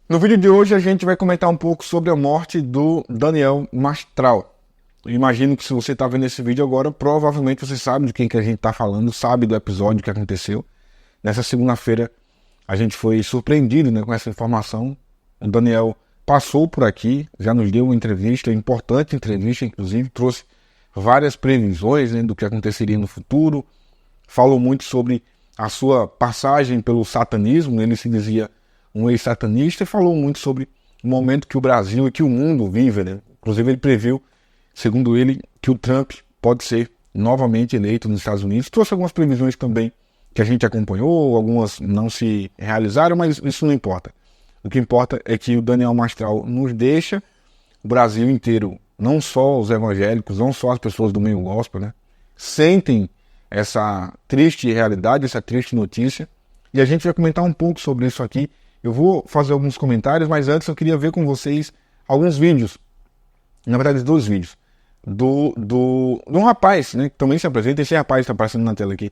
No vídeo de hoje a gente vai comentar um pouco sobre a morte do Daniel Mastral. Eu imagino que se você está vendo esse vídeo agora, provavelmente você sabe de quem que a gente está falando, sabe do episódio que aconteceu. Nessa segunda-feira a gente foi surpreendido, né, com essa informação. O Daniel passou por aqui, já nos deu uma entrevista, importante entrevista, inclusive, trouxe várias previsões, né, do que aconteceria no futuro. Falou muito sobre a sua passagem pelo satanismo, ele se dizia um ex-satanista, e falou muito sobre o momento que o Brasil e que o mundo vive, né? Inclusive ele previu, segundo ele, que o Trump pode ser novamente eleito nos Estados Unidos. Trouxe algumas previsões também que a gente acompanhou, algumas não se realizaram, mas isso não importa. O que importa é que o Daniel Mastral nos deixa, o Brasil inteiro, não só os evangélicos, não só as pessoas do meio gospel, né, sentem essa triste realidade, essa triste notícia, e a gente vai comentar um pouco sobre isso aqui. Eu vou fazer alguns comentários, mas antes eu queria ver com vocês alguns vídeos, na verdade 2 vídeos, de um rapaz, né, que também se apresenta. Esse rapaz está aparecendo na tela aqui,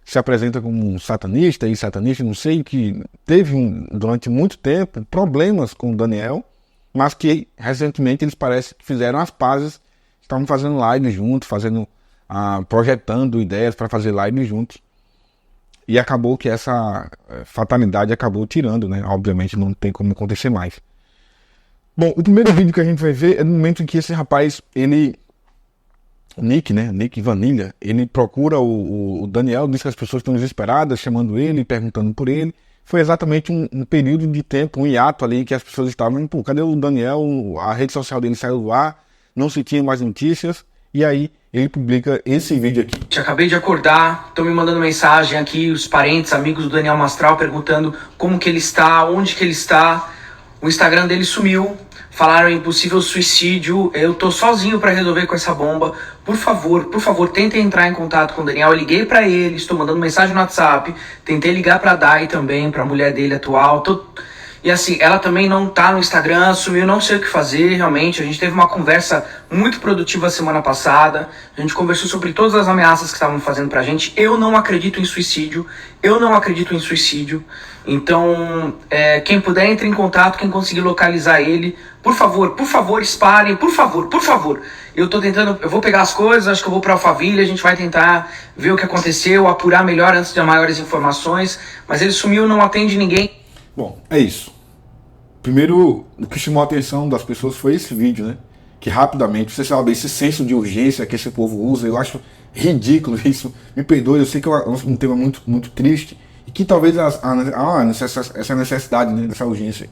se apresenta como um satanista e satanista, não sei, que teve durante muito tempo problemas com o Daniel, mas que recentemente eles parecem que fizeram as pazes, estavam fazendo live juntos, projetando ideias para fazer live juntos. E acabou que essa fatalidade acabou tirando, né? Obviamente não tem como acontecer mais. Bom, o primeiro vídeo que a gente vai ver é no momento em que esse rapaz, o Nick, né? Nick Vanilha, ele procura o Daniel, diz que as pessoas estão desesperadas, chamando ele, perguntando por ele. Foi exatamente um período de tempo, um hiato ali, que as pessoas estavam, pô, cadê o Daniel? A rede social dele saiu do ar, não se tinha mais notícias, e aí ele publica esse vídeo aqui. Acabei de acordar, estão me mandando mensagem aqui, os parentes, amigos do Daniel Mastral, perguntando como que ele está, onde que ele está. O Instagram dele sumiu, falaram em possível suicídio. Eu tô sozinho para resolver com essa bomba. Por favor, tentem entrar em contato com o Daniel. Eu liguei para ele, estou mandando mensagem no WhatsApp. Tentei ligar para a Dai também, para a mulher dele atual. E assim, ela também não tá no Instagram, sumiu, não sei o que fazer, realmente. A gente teve uma conversa muito produtiva semana passada. A gente conversou sobre todas as ameaças que estavam fazendo pra gente. Eu não acredito em suicídio. Então, quem puder, entre em contato, quem conseguir localizar ele. Por favor, espalhem, por favor. Eu vou pegar as coisas, acho que eu vou pra Alphaville, a gente vai tentar ver o que aconteceu, apurar melhor antes de maiores informações. Mas ele sumiu, não atende ninguém. Bom, é isso. Primeiro, o que chamou a atenção das pessoas foi esse vídeo, né? Que rapidamente, você sabe, esse senso de urgência que esse povo usa, eu acho ridículo isso. Me perdoe, eu sei que é um tema muito, muito triste e que talvez essa necessidade, né, dessa urgência.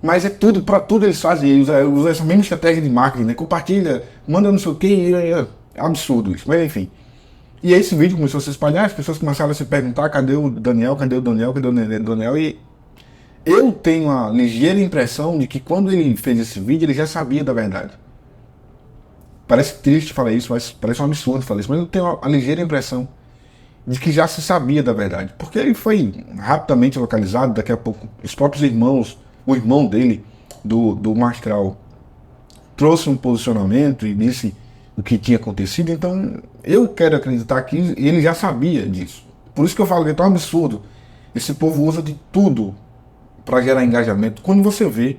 Mas é tudo, para tudo eles fazem, eles usam essa mesma estratégia de marketing, né? Compartilha, manda não sei o que, é absurdo isso, mas enfim. E esse vídeo começou a se espalhar, as pessoas começaram a se perguntar: cadê o Daniel, cadê o Daniel, cadê o Daniel? E eu tenho a ligeira impressão de que quando ele fez esse vídeo, ele já sabia da verdade. Parece triste falar isso, mas parece um absurdo falar isso, mas eu tenho a ligeira impressão de que já se sabia da verdade. Porque ele foi rapidamente localizado, daqui a pouco os próprios irmãos, o irmão dele, do Mastral, trouxe um posicionamento e disse o que tinha acontecido. Então eu quero acreditar que ele já sabia disso. Por isso que eu falo que é tão absurdo. Esse povo usa de tudo para gerar engajamento. Quando você vê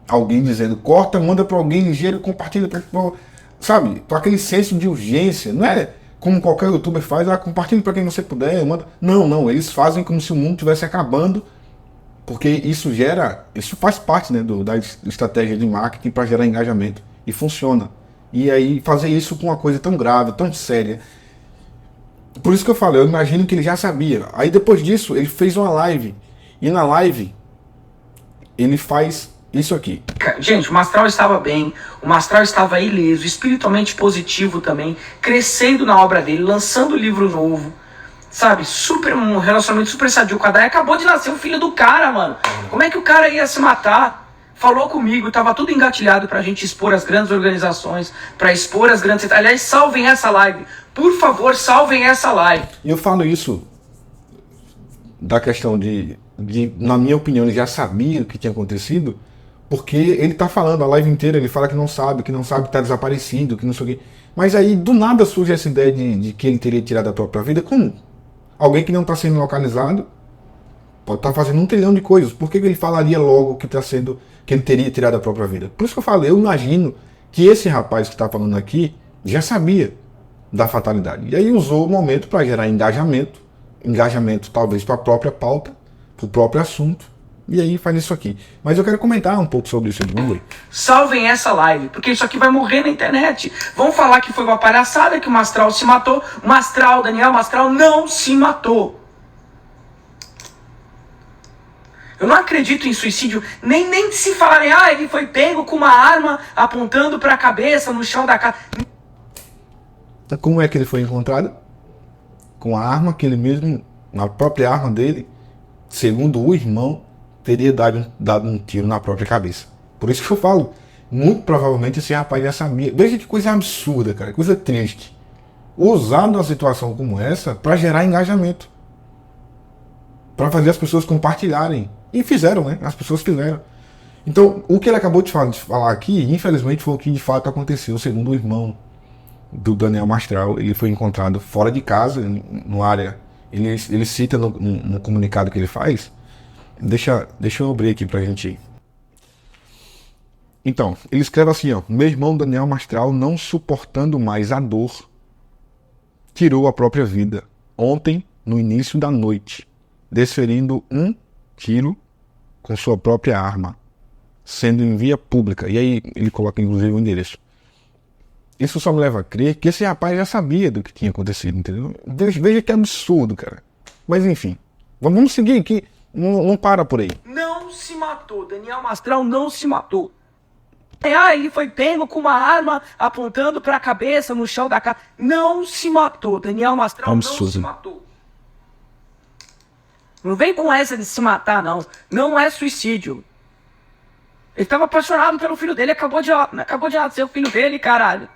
alguém dizendo corta, manda para alguém ligeiro, compartilha, sabe, com aquele senso de urgência, não é como qualquer youtuber faz, compartilha para quem você puder, manda. Não, eles fazem como se o mundo estivesse acabando, porque isso faz parte, né, da estratégia de marketing para gerar engajamento, e funciona. E aí fazer isso com uma coisa tão grave, tão séria. Por isso que eu falo, eu imagino que ele já sabia. Aí depois disso ele fez uma live, e na live ele faz isso aqui. Gente, o Mastral estava bem, o Mastral estava ileso, espiritualmente positivo também, crescendo na obra dele, lançando livro novo, sabe? Um relacionamento super sadio com a Dai. Acabou de nascer o filho do cara, mano. Como é que o cara ia se matar? Falou comigo, tava tudo engatilhado pra gente expor as grandes organizações, pra expor as grandes... Aliás, salvem essa live. Por favor, salvem essa live. E eu falo isso da questão na minha opinião, ele já sabia o que tinha acontecido, porque ele tá falando a live inteira, ele fala que não sabe, que tá desaparecido, que não sei o quê. Mas aí, do nada, surge essa ideia de que ele teria tirado a própria vida. Como? Alguém que não está sendo localizado pode estar fazendo um trilhão de coisas. Por que ele falaria logo que que ele teria tirado a própria vida? Por isso que eu falei, eu imagino que esse rapaz que está falando aqui já sabia da fatalidade. E aí usou o momento para gerar engajamento talvez para a própria pauta, para o próprio assunto, e aí faz isso aqui. Mas eu quero comentar um pouco sobre isso, Edmundo. Salvem essa live, porque isso aqui vai morrer na internet. Vão falar que foi uma palhaçada, que o Mastral se matou. Daniel Mastral não se matou. Eu não acredito em suicídio, nem se falarem, ele foi pego com uma arma apontando para a cabeça no chão da casa. Como é que ele foi encontrado? Com a arma que ele mesmo, na própria arma dele, segundo o irmão, teria dado um tiro na própria cabeça. Por isso que eu falo, muito provavelmente esse rapaz já sabia. Veja que coisa absurda, cara, coisa triste. Usar uma situação como essa para gerar engajamento. Para fazer as pessoas compartilharem. E fizeram, né? As pessoas fizeram. Então, o que ele acabou de falar aqui, infelizmente, foi o que de fato aconteceu, segundo o irmão do Daniel Mastral. Ele foi encontrado fora de casa, no área. Ele cita no comunicado que ele faz. Deixa eu abrir aqui pra gente ir. Então, ele escreve assim, ó: meu irmão Daniel Mastral, não suportando mais a dor, tirou a própria vida ontem, no início da noite, desferindo um tiro com sua própria arma, sendo em via pública. E aí ele coloca inclusive o endereço. Isso só me leva a crer que esse rapaz já sabia do que tinha acontecido, entendeu? Veja que absurdo, cara. Mas enfim, vamos seguir aqui. Não para por aí. Não se matou, Daniel Mastral não se matou. Ele foi pego com uma arma apontando para a cabeça no chão da casa. Não se matou, Daniel Mastral não se matou. Não vem com essa de se matar, não. Não é suicídio. Ele estava apaixonado pelo filho dele, acabou de nascer o filho dele, caralho.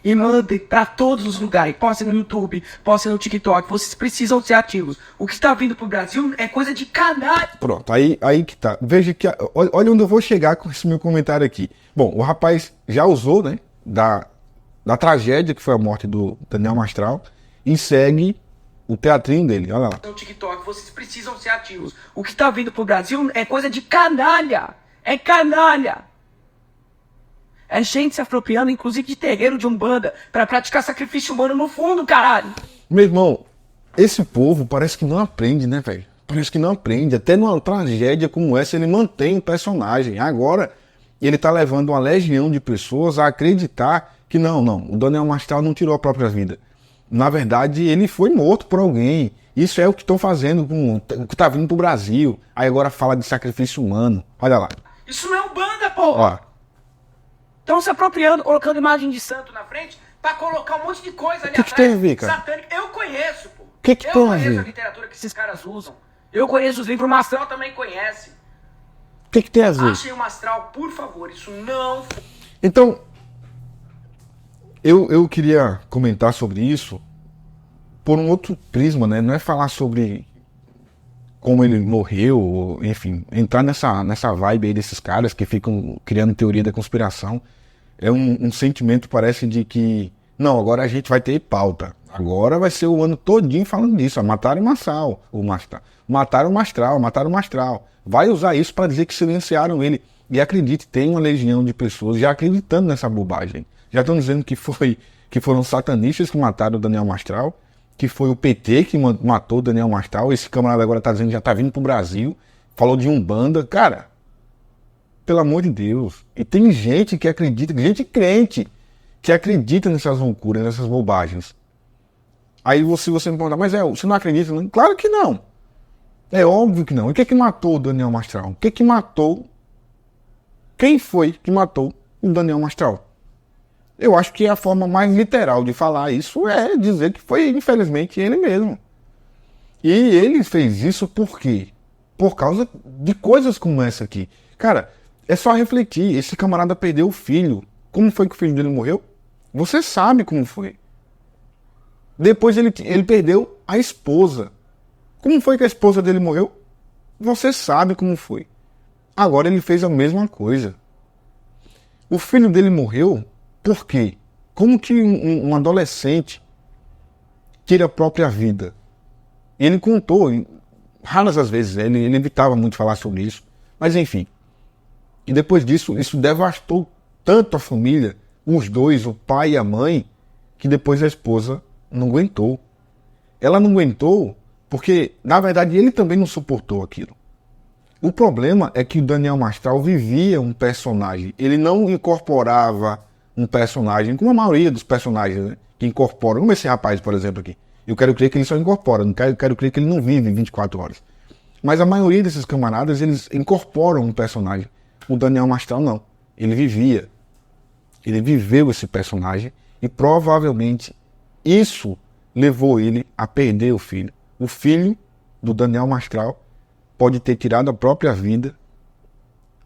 E mandem pra todos os lugares. Posta no YouTube, posta no TikTok. Vocês precisam ser ativos. O que está vindo pro Brasil é coisa de canalha. Pronto, aí que tá. Veja que... Olha onde eu vou chegar com esse meu comentário aqui. Bom, o rapaz já usou, né, da tragédia que foi a morte do Daniel Mastral e segue o teatrinho dele. Olha lá. No TikTok, vocês precisam ser ativos. O que está vindo pro Brasil é coisa de canalha. É canalha. É gente se apropriando, inclusive, de terreiro de Umbanda pra praticar sacrifício humano no fundo, caralho. Meu irmão, esse povo parece que não aprende, né, velho? Parece que não aprende. Até numa tragédia como essa, ele mantém o personagem. Agora, ele tá levando uma legião de pessoas a acreditar que não, o Daniel Mastral não tirou a própria vida. Na verdade, ele foi morto por alguém. Isso é o que estão fazendo com o que tá vindo pro Brasil. Aí agora fala de sacrifício humano. Olha lá. Isso não é Umbanda, porra! Ó. Estão se apropriando, colocando imagem de santo na frente pra colocar um monte de coisa ali atrás. O que tem a ver, cara? Satânica. Eu conheço, pô. O que tem a ver? Eu conheço a literatura que esses caras usam. Eu conheço os livros, o Mastral também conhece. O que tem a ver? Achem o Mastral, por favor. Isso não... Então, eu queria comentar sobre isso por um outro prisma, né? Não é falar sobre como ele morreu, enfim, entrar nessa vibe aí desses caras que ficam criando teoria da conspiração. É um sentimento, parece, de que não, agora a gente vai ter pauta. Agora vai ser o ano todinho falando disso. Mataram o Mastral, mataram o Mastral. Vai usar isso para dizer que silenciaram ele. E acredite, tem uma legião de pessoas já acreditando nessa bobagem. Já estão dizendo que foram satanistas que mataram o Daniel Mastral, que foi o PT que matou o Daniel Mastral. Esse camarada agora tá dizendo que já tá vindo pro Brasil. Falou de Umbanda. Cara, pelo amor de Deus. E tem gente que acredita, gente crente, que acredita nessas loucuras, nessas bobagens. Aí você me pergunta, mas você não acredita? Não? Claro que não. É óbvio que não. E o que matou o Daniel Mastral? O que matou? Quem foi que matou o Daniel Mastral? Eu acho que a forma mais literal de falar isso é dizer que foi, infelizmente, ele mesmo. E ele fez isso por quê? Por causa de coisas como essa aqui. Cara, é só refletir. Esse camarada perdeu o filho. Como foi que o filho dele morreu? Você sabe como foi. Depois ele perdeu a esposa. Como foi que a esposa dele morreu? Você sabe como foi. Agora ele fez a mesma coisa. O filho dele morreu por quê? Como que um adolescente tira a própria vida. Ele contou, raras as vezes, ele evitava muito falar sobre isso, mas enfim. E depois disso, isso devastou tanto a família, os dois, o pai e a mãe, que depois a esposa não aguentou. Ela não aguentou porque, na verdade, ele também não suportou aquilo. O problema é que o Daniel Mastral vivia um personagem. Ele não incorporava um personagem, como a maioria dos personagens, né, que incorporam. Como esse rapaz, por exemplo, aqui. Eu quero crer que ele só incorpora, não quero crer que ele não vive 24 horas. Mas a maioria desses camaradas, eles incorporam um personagem. O Daniel Mastral não. Ele vivia. Ele viveu esse personagem e provavelmente isso levou ele a perder o filho. O filho do Daniel Mastral pode ter tirado a própria vida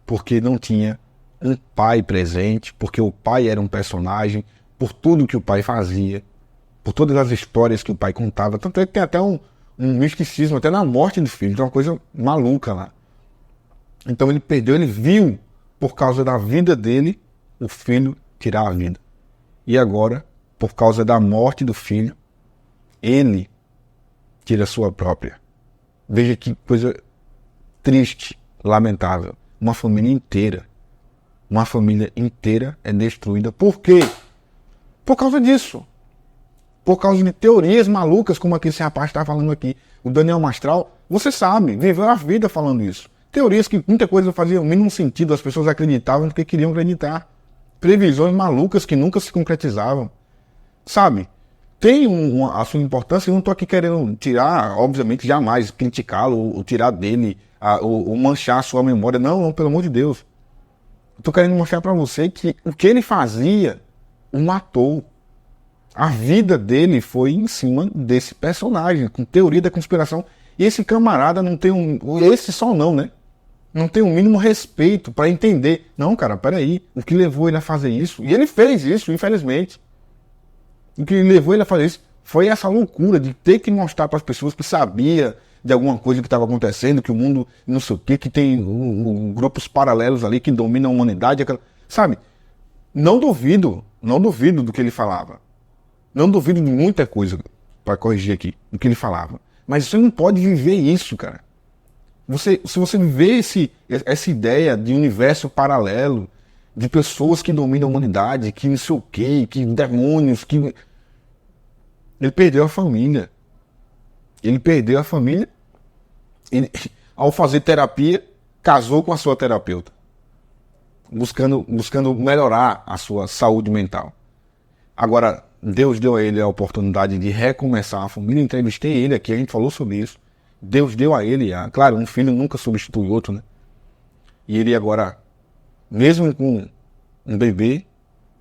porque não tinha um pai presente, porque o pai era um personagem, por tudo que o pai fazia, por todas as histórias que o pai contava. Tanto é que tem até um misticismo, até na morte do filho, tem uma coisa maluca lá. Então ele perdeu, ele viu, por causa da vida dele, o filho tirar a vida. E agora, por causa da morte do filho, ele tira a sua própria. Veja que coisa triste, lamentável. Uma família inteira é destruída. Por quê? Por causa disso. Por causa de teorias malucas, como aquele rapaz está falando aqui. O Daniel Mastral, você sabe, viveu a vida falando isso. Teorias que muita coisa fazia o mínimo sentido, as pessoas acreditavam no que queriam acreditar. Previsões malucas que nunca se concretizavam. Sabe? Tem a sua importância, eu não estou aqui querendo tirar, obviamente, jamais criticá-lo, ou tirar dele, ou manchar a sua memória. Não, pelo amor de Deus. Estou querendo mostrar para você que o que ele fazia o matou. A vida dele foi em cima desse personagem, com teoria da conspiração. E esse camarada não tem esse só não, né? Não tem o mínimo respeito para entender. Não, cara, peraí. O que levou ele a fazer isso? E ele fez isso, infelizmente. O que levou ele a fazer isso foi essa loucura de ter que mostrar para as pessoas que sabia de alguma coisa que estava acontecendo, que o mundo não sei o quê, que tem grupos paralelos ali que dominam a humanidade. Sabe? Não duvido do que ele falava. Não duvido de muita coisa, para corrigir aqui, do que ele falava. Mas você não pode viver isso, cara. Se você viver essa ideia de universo paralelo, de pessoas que dominam a humanidade, que não sei o quê, que demônios, que... Ele perdeu a família. Ele perdeu a família. Ele, ao fazer terapia, casou com a sua terapeuta. Buscando melhorar a sua saúde mental. Agora, Deus deu a ele a oportunidade de recomeçar a família. Entrevistei ele aqui, a gente falou sobre isso. Deus deu a ele, claro, um filho nunca substitui outro, né? E ele agora, mesmo com um bebê,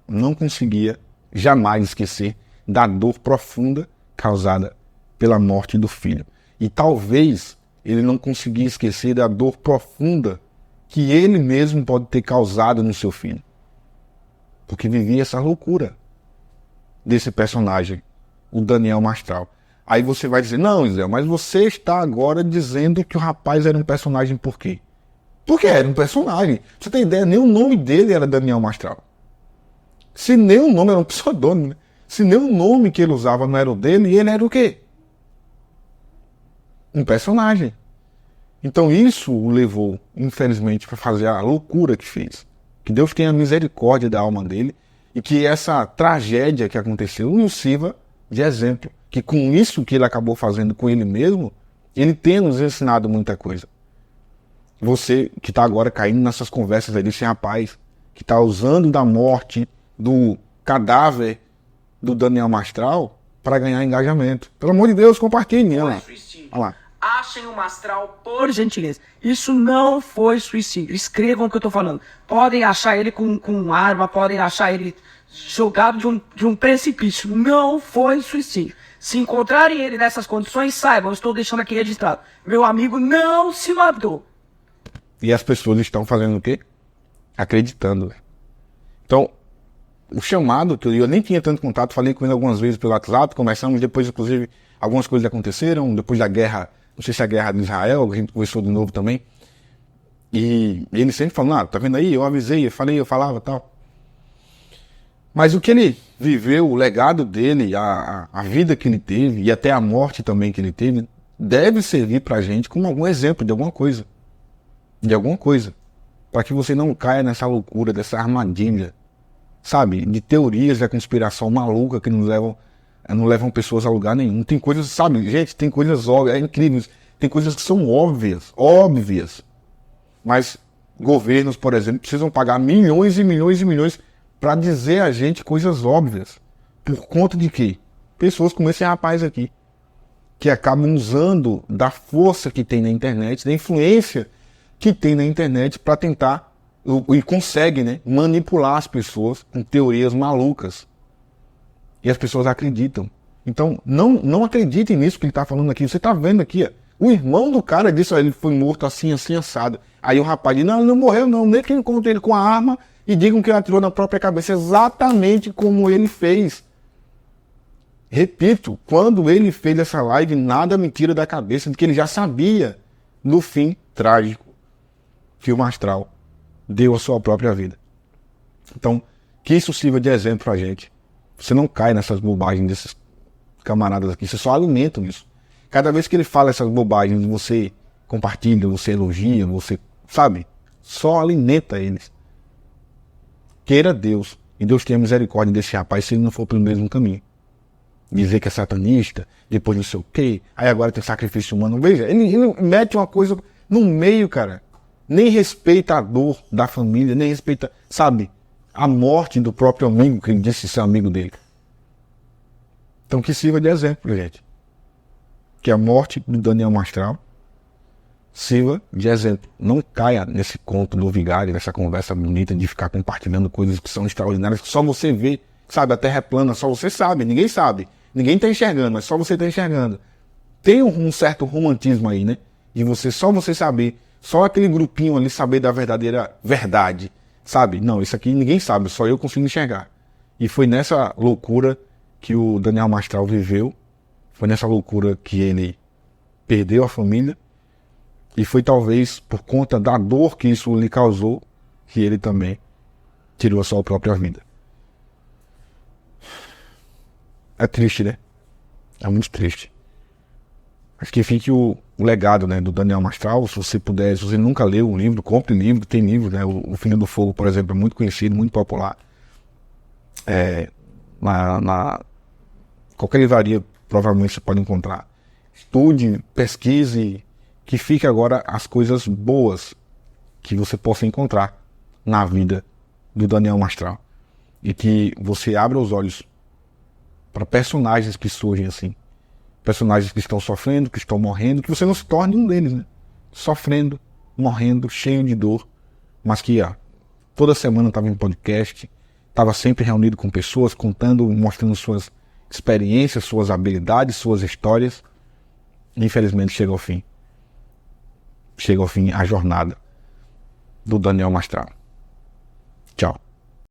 não conseguia jamais esquecer da dor profunda causada pela morte do filho. E talvez ele não conseguia esquecer da dor profunda que ele mesmo pode ter causado no seu filho. Porque vivia essa loucura desse personagem, o Daniel Mastral. Aí você vai dizer, não, Israel, mas você está agora dizendo que o rapaz era um personagem por quê? Porque era um personagem. Você tem ideia, nem o nome dele era Daniel Mastral. Se nem o nome era um pseudônimo, né? Se nem o nome que ele usava não era o dele, ele era o quê? Um personagem. Então isso o levou, infelizmente, para fazer a loucura que fez. Que Deus tenha misericórdia da alma dele e que essa tragédia que aconteceu nos sirva de exemplo. Que com isso que ele acabou fazendo com ele mesmo, ele tenha nos ensinado muita coisa. Você que está agora caindo nessas conversas aí desse rapaz, que está usando da morte do cadáver do Daniel Mastral para ganhar engajamento. Pelo amor de Deus, compartilhem. Olha lá. Achem o Mastral, por gentileza. Isso não foi suicídio. Escrevam o que eu tô falando. Podem achar ele com arma, podem achar ele jogado de um precipício. Não foi suicídio. Se encontrarem ele nessas condições, saibam, eu estou deixando aqui registrado. Meu amigo não se matou. E as pessoas estão fazendo o quê? Acreditando. Então, o chamado, que eu nem tinha tanto contato, falei com ele algumas vezes pelo WhatsApp, conversamos, depois, inclusive, algumas coisas aconteceram, depois da guerra, não sei se é a guerra de Israel, a gente conversou de novo também. E ele sempre falou, tá vendo aí? Eu avisei, eu falava e tal. Mas o que ele viveu, o legado dele, a vida que ele teve e até a morte também que ele teve, deve servir pra gente como algum exemplo de alguma coisa. De alguma coisa. Para que você não caia nessa loucura, dessa armadilha, sabe? De teorias da conspiração maluca que não levam pessoas a lugar nenhum. Tem coisas, sabe, gente, tem coisas óbvias, é incrível. Tem coisas que são óbvias. Mas governos, por exemplo, precisam pagar milhões e milhões e milhões para dizer a gente coisas óbvias. Por conta de quê? Pessoas como esse rapaz aqui, que acabam usando da força que tem na internet, da influência que tem na internet para tentar, e consegue, né, manipular as pessoas com teorias malucas. E as pessoas acreditam. Então, não acreditem nisso que ele está falando aqui. Você está vendo aqui, ó, o irmão do cara disse, ó, ele foi morto assim, assim, assado. Aí o rapaz diz, não, ele não morreu não, nem que encontre ele com a arma e digam que ele atirou na própria cabeça, exatamente como ele fez. Repito, quando ele fez essa live, nada me tira da cabeça de que ele já sabia do fim trágico que o Mastral deu a sua própria vida. Então, que isso sirva de exemplo pra gente. Você não cai nessas bobagens desses camaradas aqui, você só alimenta isso. Cada vez que ele fala essas bobagens, você compartilha, você elogia, você, sabe, só alimenta eles. Queira Deus, e Deus tenha misericórdia desse rapaz se ele não for pelo mesmo caminho. Dizer que é satanista, depois não sei o quê, aí agora tem sacrifício humano. Veja, ele mete uma coisa no meio, cara. Nem respeita a dor da família, nem respeita, sabe, a morte do próprio amigo, que ele disse ser amigo dele. Então que sirva de exemplo, gente. Que a morte do Daniel Mastral sirva de exemplo. Não caia nesse conto do vigário, nessa conversa bonita de ficar compartilhando coisas que são extraordinárias, que só você vê, sabe, a terra é plana, só você sabe, ninguém sabe. Ninguém está enxergando, mas só você está enxergando. Tem um certo romantismo aí, né? De só você saber, só aquele grupinho ali saber da verdadeira verdade, sabe? Não, isso aqui ninguém sabe, só eu consigo enxergar. E foi nessa loucura que o Daniel Mastral viveu, foi nessa loucura que ele perdeu a família, e foi talvez por conta da dor que isso lhe causou, que ele também tirou a sua própria vida. É triste, né? É muito triste. Acho que fique o legado, né, do Daniel Mastral. Se você puder, se você nunca leu um livro, compre livro, tem livros, né? O Filho do Fogo, por exemplo, é muito conhecido, muito popular. Qualquer livraria provavelmente você pode encontrar. Estude, pesquise, que fique agora as coisas boas que você possa encontrar na vida do Daniel Mastral. E que você abra os olhos para personagens que surgem assim. Personagens que estão sofrendo, que estão morrendo, que você não se torne um deles, né? Sofrendo, morrendo, cheio de dor, mas que toda semana estava em podcast, estava sempre reunido com pessoas, contando, mostrando suas experiências, suas habilidades, suas histórias. E, infelizmente chega ao fim. Chega ao fim a jornada do Daniel Mastral. Tchau.